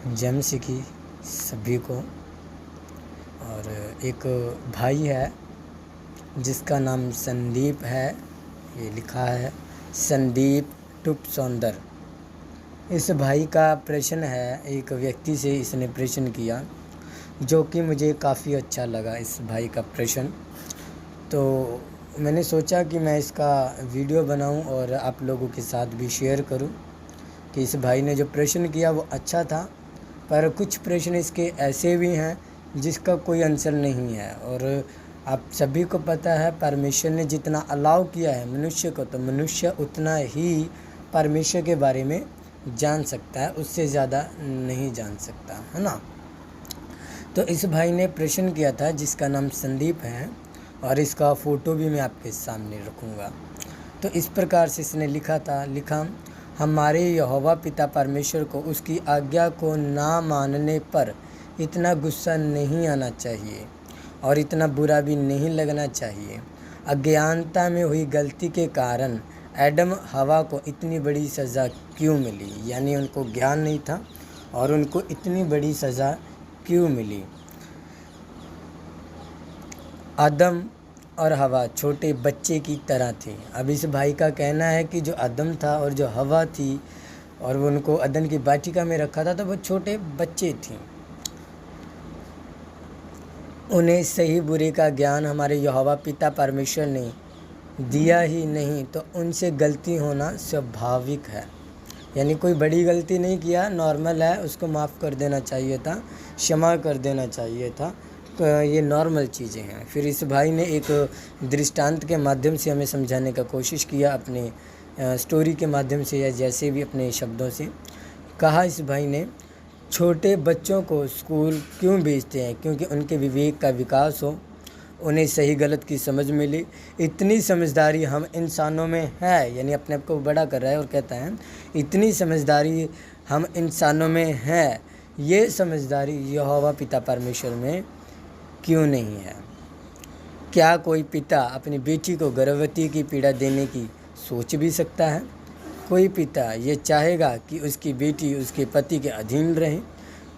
जम सिखी सभी को। और एक भाई है जिसका नाम संदीप है, ये लिखा है संदीप टुप सौंदर। इस भाई का प्रश्न है, एक व्यक्ति से इसने प्रश्न किया जो कि मुझे काफ़ी अच्छा लगा इस भाई का प्रश्न। तो मैंने सोचा कि मैं इसका वीडियो बनाऊं और आप लोगों के साथ भी शेयर करूं कि इस भाई ने जो प्रश्न किया वो अच्छा था, पर कुछ प्रश्न इसके ऐसे भी हैं जिसका कोई आंसर नहीं है। और आप सभी को पता है परमेश्वर ने जितना अलाउ किया है मनुष्य को, तो मनुष्य उतना ही परमेश्वर के बारे में जान सकता है, उससे ज़्यादा नहीं जान सकता, है ना। तो इस भाई ने प्रश्न किया था जिसका नाम संदीप है, और इसका फ़ोटो भी मैं आपके सामने रखूँगा। तो इस प्रकार से इसने लिखा हमारे यहोवा पिता परमेश्वर को उसकी आज्ञा को ना मानने पर इतना गुस्सा नहीं आना चाहिए और इतना बुरा भी नहीं लगना चाहिए। अज्ञानता में हुई गलती के कारण एडम हवा को इतनी बड़ी सज़ा क्यों मिली, यानी उनको ज्ञान नहीं था और उनको इतनी बड़ी सज़ा क्यों मिली। आदम और हवा छोटे बच्चे की तरह थे। अब इस भाई का कहना है कि जो आदम था और जो हवा थी और वो उनको अदन की वाटिका में रखा था, तो वो छोटे बच्चे थे। उन्हें सही बुरे का ज्ञान हमारे यहोवा पिता परमेश्वर ने दिया ही नहीं, तो उनसे गलती होना स्वाभाविक है। यानी कोई बड़ी गलती नहीं किया, नॉर्मल है, उसको माफ़ कर देना चाहिए था, क्षमा कर देना चाहिए था। तो ये नॉर्मल चीज़ें हैं। फिर इस भाई ने एक दृष्टांत के माध्यम से हमें समझाने का कोशिश किया, अपने स्टोरी के माध्यम से या जैसे भी अपने शब्दों से कहा। इस भाई ने छोटे बच्चों को स्कूल क्यों भेजते हैं? क्योंकि उनके विवेक का विकास हो, उन्हें सही गलत की समझ मिले। इतनी समझदारी हम इंसानों में है, यानी अपने आप को बड़ा कर रहा है और कहता है इतनी समझदारी हम इंसानों में है, ये समझदारी यहोवा पिता परमेश्वर में क्यों नहीं है? क्या कोई पिता अपनी बेटी को गर्भवती की पीड़ा देने की सोच भी सकता है? कोई पिता ये चाहेगा कि उसकी बेटी उसके पति के अधीन रहे?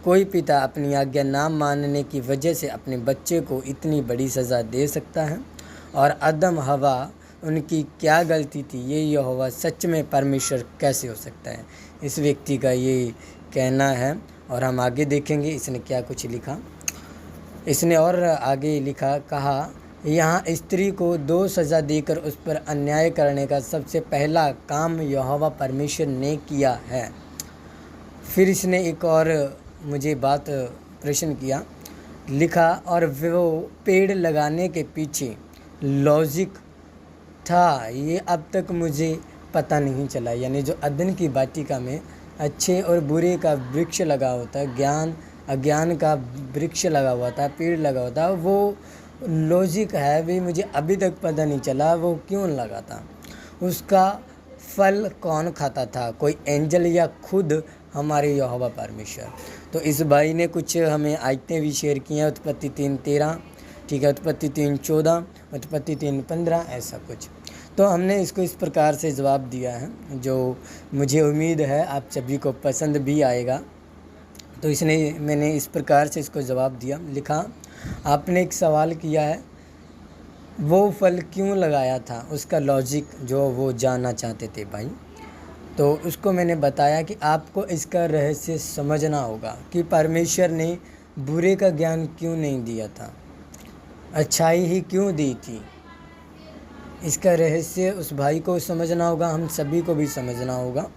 कोई पिता अपनी आज्ञा ना मानने की वजह से अपने बच्चे को इतनी बड़ी सज़ा दे सकता है? और आदम हवा, उनकी क्या गलती थी? ये यहोवा सच में परमेश्वर कैसे हो सकता है? इस व्यक्ति का ये कहना है। और हम आगे देखेंगे इसने क्या कुछ लिखा। इसने और आगे कहा यहाँ स्त्री को 2 सज़ा देकर उस पर अन्याय करने का सबसे पहला काम यहोवा परमेश्वर ने किया है। फिर इसने एक और मुझे प्रश्न किया, लिखा और वो पेड़ लगाने के पीछे लॉजिक था, ये अब तक मुझे पता नहीं चला। यानी जो अदन की वाटिका में अच्छे और बुरे का वृक्ष लगा होता, ज्ञान अज्ञान का वृक्ष लगा हुआ था, पेड़ लगा हुआ था, वो लॉजिक है भी मुझे अभी तक पता नहीं चला वो क्यों लगा था। उसका फल कौन खाता था? कोई एंजल या खुद हमारे यहोवा परमेश्वर? तो इस भाई ने कुछ हमें आयतें भी शेयर की हैं, उत्पत्ति 3:13, ठीक है, उत्पत्ति 3:14, उत्पत्ति 3:15, ऐसा कुछ। तो हमने इसको इस प्रकार से जवाब दिया है जो मुझे उम्मीद है आप सभी को पसंद भी आएगा। तो मैंने इस प्रकार से इसको जवाब दिया। लिखा आपने एक सवाल किया है, वो फल क्यों लगाया था, उसका लॉजिक जो वो जानना चाहते थे भाई। तो उसको मैंने बताया कि आपको इसका रहस्य समझना होगा कि परमेश्वर ने बुरे का ज्ञान क्यों नहीं दिया था, अच्छाई ही क्यों दी थी। इसका रहस्य उस भाई को समझना होगा, हम सभी को भी समझना होगा,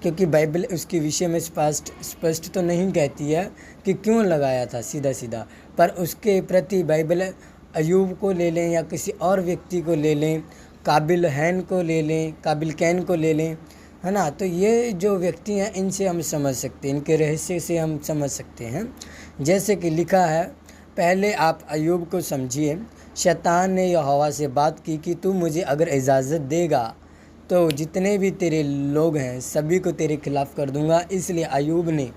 क्योंकि बाइबल उसके विषय में स्पष्ट तो नहीं कहती है कि क्यों लगाया था सीधा सीधा, पर उसके प्रति बाइबल अयूब को ले लें या किसी और व्यक्ति को ले लें, काबिल कैन को ले लें, है ना। तो ये जो व्यक्ति हैं इनसे हम समझ सकते हैं, इनके रहस्य से हम समझ सकते हैं। जैसे कि लिखा है, पहले आप अयूब को समझिए। शैतान ने यहोवा से बात की कि तू मुझे अगर इजाज़त देगा तो जितने भी तेरे लोग हैं सभी को तेरे खिलाफ़ कर दूंगा। इसलिए अयूब ने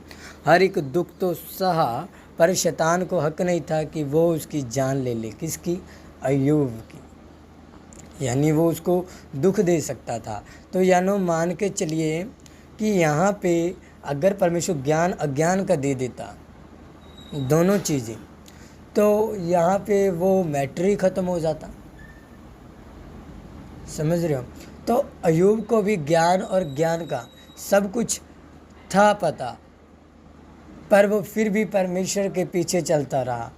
हर एक दुख तो सहा, पर शैतान को हक नहीं था कि वो उसकी जान ले ले। किसकी? अयूब की। यानी वो उसको दुख दे सकता था। तो यानो मान के चलिए कि यहाँ पे अगर परमेश्वर ज्ञान अज्ञान का दे देता, दोनों चीज़ें, तो यहाँ पे वो मैटर ही ख़त्म हो जाता। समझ रहे हो? तो अय्यूब को भी ज्ञान और ज्ञान का सब कुछ था पता, पर वो फिर भी परमेश्वर के पीछे चलता रहा।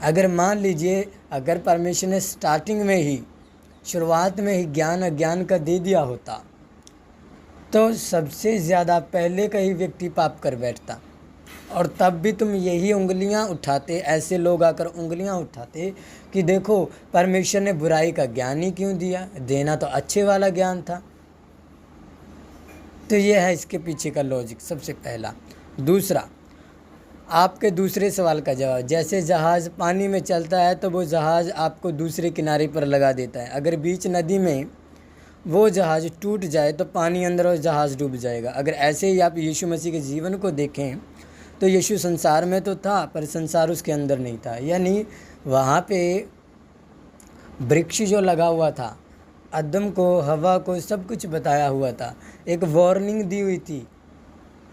अगर मान लीजिए, अगर परमेश्वर ने स्टार्टिंग में ही, शुरुआत में ही ज्ञान अज्ञान का दे दिया होता, तो सबसे ज़्यादा पहले का ही व्यक्ति पाप कर बैठता। और तब भी तुम यही उंगलियां उठाते, ऐसे लोग आकर उंगलियां उठाते कि देखो परमेश्वर ने बुराई का ज्ञान ही क्यों दिया, देना तो अच्छे वाला ज्ञान था। तो ये है इसके पीछे का लॉजिक, सबसे पहला। दूसरा, आपके दूसरे सवाल का जवाब, जैसे जहाज़ पानी में चलता है तो वो जहाज़ आपको दूसरे किनारे पर लगा देता है। अगर बीच नदी में वो जहाज़ टूट जाए तो पानी अंदर और जहाज़ डूब जाएगा। अगर ऐसे ही आप यीशु मसीह के जीवन को देखें तो यीशु संसार में तो था, पर संसार उसके अंदर नहीं था। यानी वहाँ पे वृक्ष जो लगा हुआ था, आदम को, हवा को सब कुछ बताया हुआ था, एक वार्निंग दी हुई थी।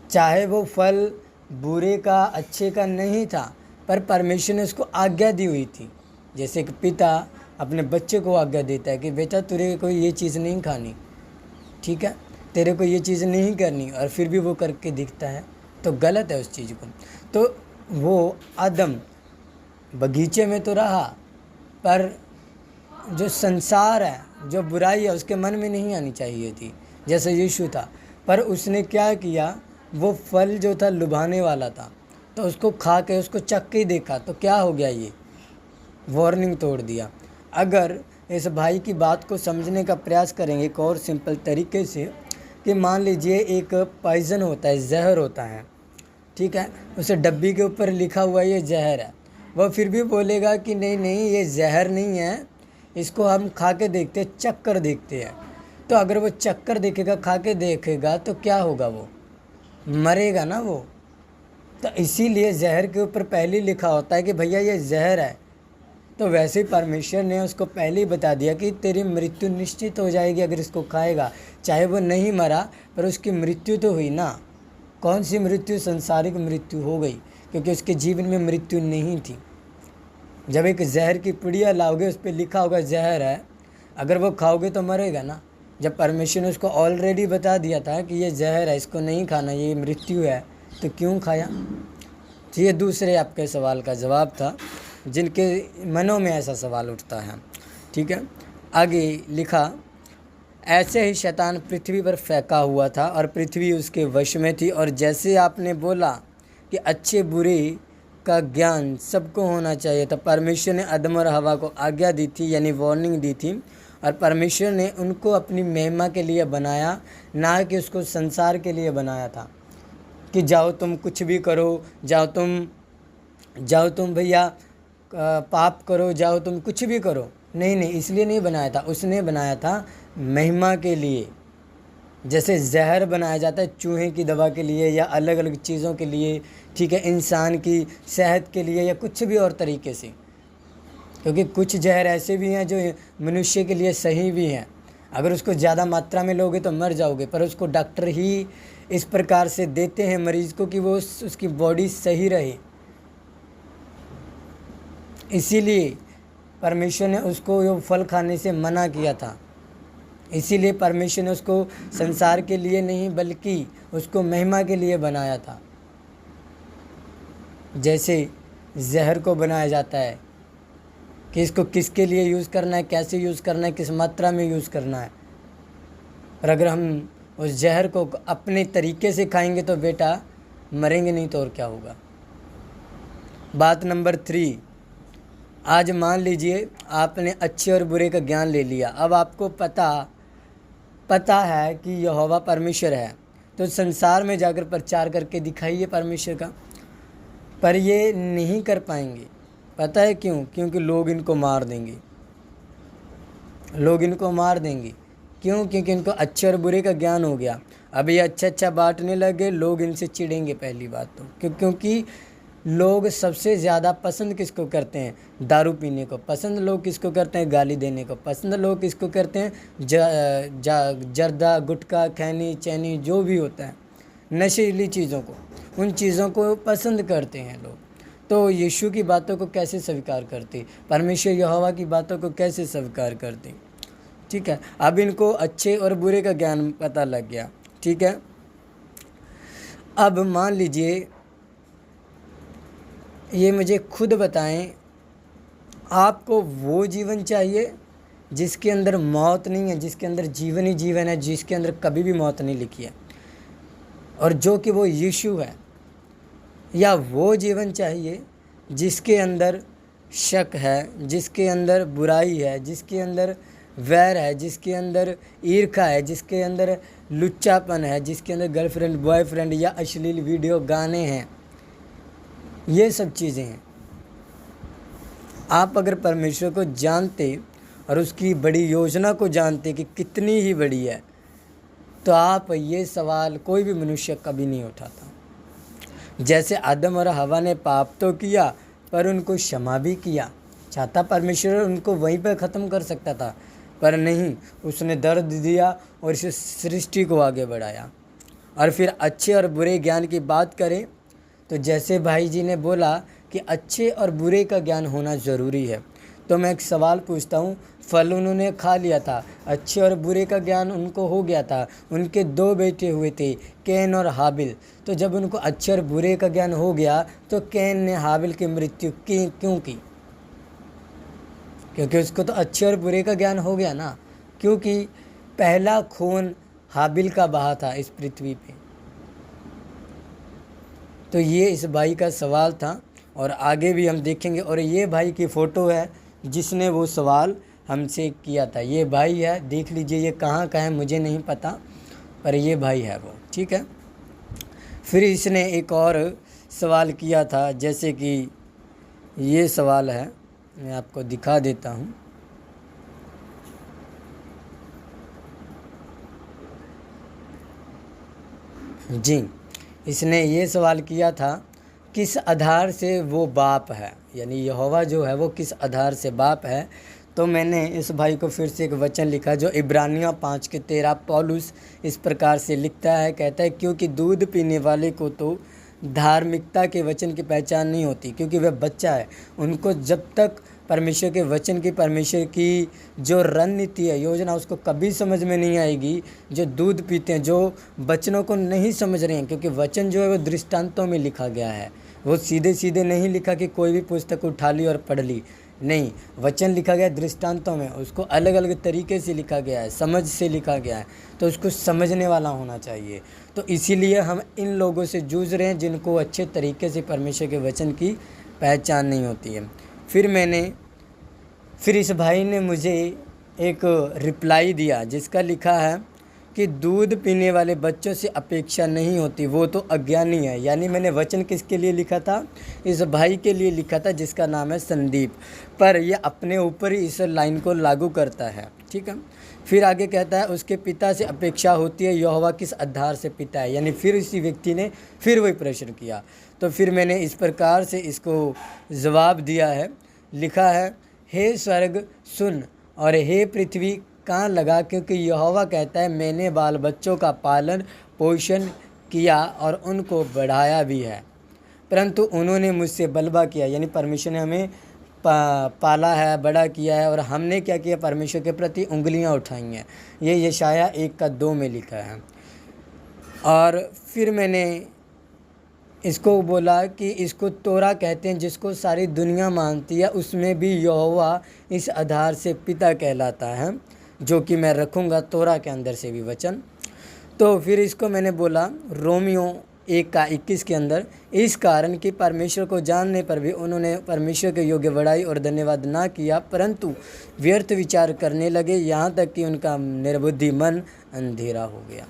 चाहे वो फल बुरे का अच्छे का नहीं था, पर परमेश्वर ने उसको आज्ञा दी हुई थी। जैसे एक पिता अपने बच्चे को आज्ञा देता है कि बेटा तेरे को ये चीज़ नहीं खानी, ठीक है, तेरे को ये चीज़ नहीं करनी, और फिर भी वो करके दिखता है, तो गलत है उस चीज़ को। तो वो आदम बगीचे में तो रहा, पर जो संसार है, जो बुराई है, उसके मन में नहीं आनी चाहिए थी, जैसे यीशु था। पर उसने क्या किया, वो फल जो था लुभाने वाला था, तो उसको खा के, उसको चख के देखा, तो क्या हो गया, ये वार्निंग तोड़ दिया। अगर इस भाई की बात को समझने का प्रयास करेंगे एक और सिंपल तरीके से, कि मान लीजिए एक पॉइज़न होता है, जहर होता है, ठीक है, उसे डब्बी के ऊपर लिखा हुआ ये जहर है, वह फिर भी बोलेगा कि नहीं नहीं ये जहर नहीं है, इसको हम खा के देखते हैं, चख कर देखते हैं। तो अगर वो चख कर देखेगा, खा के देखेगा, तो क्या होगा, वो मरेगा ना वो। तो इसीलिए जहर के ऊपर पहले लिखा होता है कि भैया ये जहर है। तो वैसे ही परमेश्वर ने उसको पहले ही बता दिया कि तेरी मृत्यु निश्चित हो जाएगी अगर इसको खाएगा। चाहे वो नहीं मरा, पर उसकी मृत्यु तो हुई ना। कौन सी मृत्यु? संसारिक मृत्यु हो गई, क्योंकि उसके जीवन में मृत्यु नहीं थी। जब एक जहर की पुड़िया लाओगे, उस पर लिखा होगा जहर है, अगर वो खाओगे तो मरेगा ना। जब परमेश्वर ने उसको ऑलरेडी बता दिया था कि ये जहर है, इसको नहीं खाना, ये मृत्यु है, तो क्यों खाया? तो ये दूसरे आपके सवाल का जवाब था, जिनके मनों में ऐसा सवाल उठता है, ठीक है। आगे लिखा, ऐसे ही शैतान पृथ्वी पर फेंका हुआ था और पृथ्वी उसके वश में थी। और जैसे आपने बोला कि अच्छे बुरे का ज्ञान सबको होना चाहिए था, परमेश्वर ने आदम और हवा को आज्ञा दी थी, यानी वार्निंग दी थी, और परमेश्वर ने उनको अपनी महिमा के लिए बनाया, ना कि उसको संसार के लिए बनाया था कि जाओ तुम कुछ भी करो, जाओ तुम भैया पाप करो, जाओ तुम कुछ भी करो। नहीं नहीं, इसलिए नहीं बनाया था। उसने बनाया था महिमा के लिए। जैसे जहर बनाया जाता है चूहे की दवा के लिए या अलग अलग चीज़ों के लिए, ठीक है, इंसान की सेहत के लिए या कुछ भी और तरीके से। क्योंकि कुछ जहर ऐसे भी हैं जो मनुष्य के लिए सही भी हैं, अगर उसको ज़्यादा मात्रा में लोगे तो मर जाओगे, पर उसको डॉक्टर ही इस प्रकार से देते हैं मरीज़ को कि वो उसकी बॉडी सही रहे। इसीलिए परमेश्वर ने उसको वो फल खाने से मना किया था। इसीलिए परमेश्वर ने उसको संसार के लिए नहीं बल्कि उसको महिमा के लिए बनाया था। जैसे जहर को बनाया जाता है कि इसको किसके लिए यूज़ करना है, कैसे यूज़ करना है, किस मात्रा में यूज़ करना है। और अगर हम उस जहर को अपने तरीके से खाएंगे तो बेटा मरेंगे नहीं, तो और क्या होगा। बात नंबर 3, आज मान लीजिए आपने अच्छे और बुरे का ज्ञान ले लिया। अब आपको पता है कि यहोवा परमेश्वर है, तो संसार में जाकर प्रचार करके दिखाइए परमेश्वर का। पर ये नहीं कर पाएंगे। पता है क्यों? क्योंकि लोग इनको मार देंगे। क्यों? क्योंकि इनको अच्छे और बुरे का ज्ञान हो गया। अब ये अच्छा बांटने लगे, लोग इनसे चिढ़ेंगे पहली बात तो, क्योंकि लोग सबसे ज़्यादा पसंद किसको करते हैं? दारू पीने को पसंद लोग किसको करते हैं? गाली देने को पसंद लोग किसको करते हैं? जर्दा, गुटखा, खैनी, चैनी जो भी होता है, नशीली चीज़ों को, उन चीज़ों को पसंद करते हैं लोग। तो यीशु की बातों को कैसे स्वीकार करते? परमेश्वर यहोवा की बातों को कैसे स्वीकार करते? ठीक है, अब इनको अच्छे और बुरे का ज्ञान पता लग गया। ठीक है, अब मान लीजिए ये मुझे खुद बताएं, आपको वो जीवन चाहिए जिसके अंदर मौत नहीं है, जिसके अंदर जीवन ही जीवन है, जिसके अंदर कभी भी मौत नहीं लिखी है, और जो कि वो यीशु है, या वो जीवन चाहिए जिसके अंदर शक है, जिसके अंदर बुराई है, जिसके अंदर वैर है, जिसके अंदर ईर्खा है, जिसके अंदर लुच्चापन है, जिसके अंदर गर्लफ्रेंड, बॉयफ्रेंड या अश्लील वीडियो, गाने हैं, ये सब चीज़ें हैं। आप अगर परमेश्वर को जानते और उसकी बड़ी योजना को जानते कि कितनी ही बड़ी है, तो आप ये सवाल कोई भी मनुष्य कभी नहीं उठाता। जैसे आदम और हवा ने पाप तो किया पर उनको क्षमा भी किया, चाहता परमेश्वर उनको वहीं पर ख़त्म कर सकता था, पर नहीं, उसने दर्द दिया और इस सृष्टि को आगे बढ़ाया। और फिर अच्छे और बुरे ज्ञान की बात करें तो जैसे भाई जी ने बोला कि अच्छे और बुरे का ज्ञान होना ज़रूरी है, तो मैं एक सवाल पूछता हूँ, फल उन्होंने खा लिया था, अच्छे और बुरे का ज्ञान उनको हो गया था, उनके 2 बेटे हुए थे, कैन और हाबिल। तो जब उनको अच्छे और बुरे का ज्ञान हो गया तो कैन ने हाबिल की मृत्यु क्यों की? क्योंकि उसको तो अच्छे और बुरे का ज्ञान हो गया ना, क्योंकि पहला खून हाबिल का बहा था इस पृथ्वी पे। तो ये इस भाई का सवाल था और आगे भी हम देखेंगे। और ये भाई की फ़ोटो है जिसने वो सवाल हमसे किया था, ये भाई है, देख लीजिए। ये कहाँ का है मुझे नहीं पता, पर ये भाई है वो। ठीक है, फिर इसने एक और सवाल किया था, जैसे कि ये सवाल है, मैं आपको दिखा देता हूँ। जी, इसने ये सवाल किया था, किस आधार से वो बाप है, यानी यहोवा जो है वो किस आधार से बाप है। तो मैंने इस भाई को फिर से एक वचन लिखा जो इब्रानियों 5:13 पौलुस इस प्रकार से लिखता है, कहता है, क्योंकि दूध पीने वाले को तो धार्मिकता के वचन की पहचान नहीं होती, क्योंकि वह बच्चा है। उनको जब तक परमेश्वर के वचन की, परमेश्वर की जो रणनीति है, योजना, उसको कभी समझ में नहीं आएगी। जो दूध पीते हैं, जो वचनों को नहीं समझ रहे हैं, क्योंकि वचन जो है वो दृष्टांतों में लिखा गया है, वो सीधे सीधे नहीं लिखा कि कोई भी पुस्तक उठा ली और पढ़ ली, नहीं, वचन लिखा गया दृष्टांतों में, उसको अलग अलग तरीके से लिखा गया है, समझ से लिखा गया है, तो उसको समझने वाला होना चाहिए। तो इसीलिए हम इन लोगों से जूझ रहे हैं जिनको अच्छे तरीके से परमेश्वर के वचन की पहचान नहीं होती है। फिर इस भाई ने मुझे एक रिप्लाई दिया जिसका लिखा है कि दूध पीने वाले बच्चों से अपेक्षा नहीं होती, वो तो अज्ञानी है। यानी मैंने वचन किसके लिए लिखा था? इस भाई के लिए लिखा था जिसका नाम है संदीप, पर यह अपने ऊपर ही इस लाइन को लागू करता है। ठीक है, फिर आगे कहता है, उसके पिता से अपेक्षा होती है, यहोवा किस आधार से पिता है। यानी फिर इसी व्यक्ति ने फिर वही प्रश्न किया। तो फिर मैंने इस प्रकार से इसको जवाब दिया है, लिखा है, हे स्वर्ग सुन और हे पृथ्वी कान लगा, क्योंकि यहोवा कहता है, मैंने बाल बच्चों का पालन पोषण किया और उनको बढ़ाया भी है, परंतु उन्होंने मुझसे बलवा किया। यानी परमेश्वर ने हमें पाला है, बड़ा किया है, और हमने क्या किया? परमेश्वर के प्रति उंगलियां उठाई हैं। ये यशाया 1:2 में लिखा है। और फिर मैंने इसको बोला कि इसको तोरा कहते हैं, जिसको सारी दुनिया मानती है, उसमें भी यहोवा इस आधार से पिता कहलाता है, जो कि मैं रखूँगा तोरा के अंदर से भी वचन। तो फिर इसको मैंने बोला रोमियो 1:21 के अंदर, इस कारण कि परमेश्वर को जानने पर भी उन्होंने परमेश्वर के योग्य बड़ाई और धन्यवाद ना किया, परंतु व्यर्थ विचार करने लगे, यहाँ तक कि उनका निर्बुद्धि मन अंधेरा हो गया।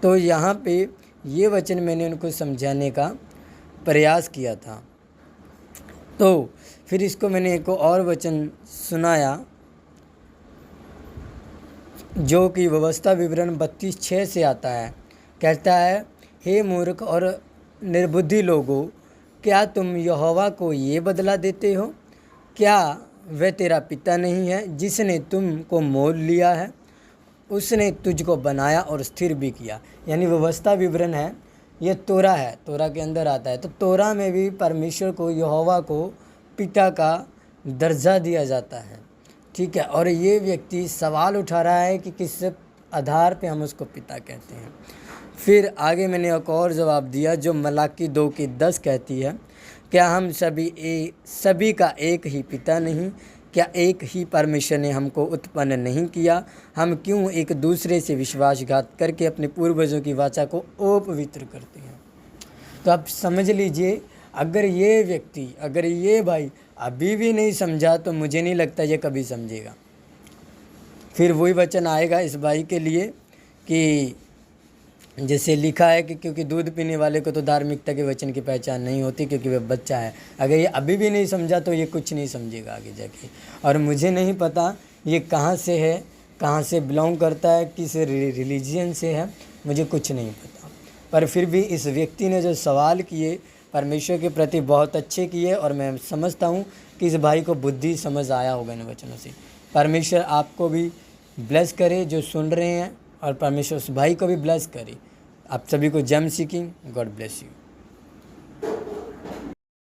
तो यहाँ पे ये वचन मैंने उनको समझाने का प्रयास किया था। तो फिर इसको मैंने एक और वचन सुनाया जो कि व्यवस्था विवरण 32:6 से आता है। कहता है, हे मूर्ख और निर्बुद्धि लोगों, क्या तुम यहोवा को ये बदला देते हो? क्या वह तेरा पिता नहीं है जिसने तुमको मोल लिया है? उसने तुझको बनाया और स्थिर भी किया। यानी व्यवस्था विवरण है, ये तोरा है, तोरा के अंदर आता है। तो तोरा में भी परमेश्वर को, यहोवा को पिता का दर्जा दिया जाता है, ठीक है। और ये व्यक्ति सवाल उठा रहा है कि किस आधार पे हम उसको पिता कहते हैं। फिर आगे मैंने एक और जवाब दिया जो मलाकी 2:10 कहती है, क्या हम सभी का एक ही पिता नहीं? क्या एक ही परमेश्वर ने हमको उत्पन्न नहीं किया? हम क्यों एक दूसरे से विश्वासघात करके अपने पूर्वजों की वाचा को अपवित्र करते हैं? तो आप समझ लीजिए, अगर ये व्यक्ति, अगर ये भाई अभी भी नहीं समझा तो मुझे नहीं लगता ये कभी समझेगा। फिर वही वचन आएगा इस भाई के लिए कि जैसे लिखा है कि क्योंकि दूध पीने वाले को तो धार्मिकता के वचन की पहचान नहीं होती, क्योंकि वह बच्चा है। अगर ये अभी भी नहीं समझा तो ये कुछ नहीं समझेगा आगे जाके। और मुझे नहीं पता ये कहाँ से है, कहाँ से बिलोंग करता है, किस रिलीजियन से है, मुझे कुछ नहीं पता। पर फिर भी इस व्यक्ति ने जो सवाल किए परमेश्वर के प्रति बहुत अच्छे किए, और मैं समझता हूँ कि इस भाई को बुद्धि समझ आया होगा इन वचनों से। परमेश्वर आपको भी ब्लेस करे जो सुन रहे हैं, और परमेश्वर उस भाई को भी ब्लेस करे। आप सभी को जय मसीह की। God bless you.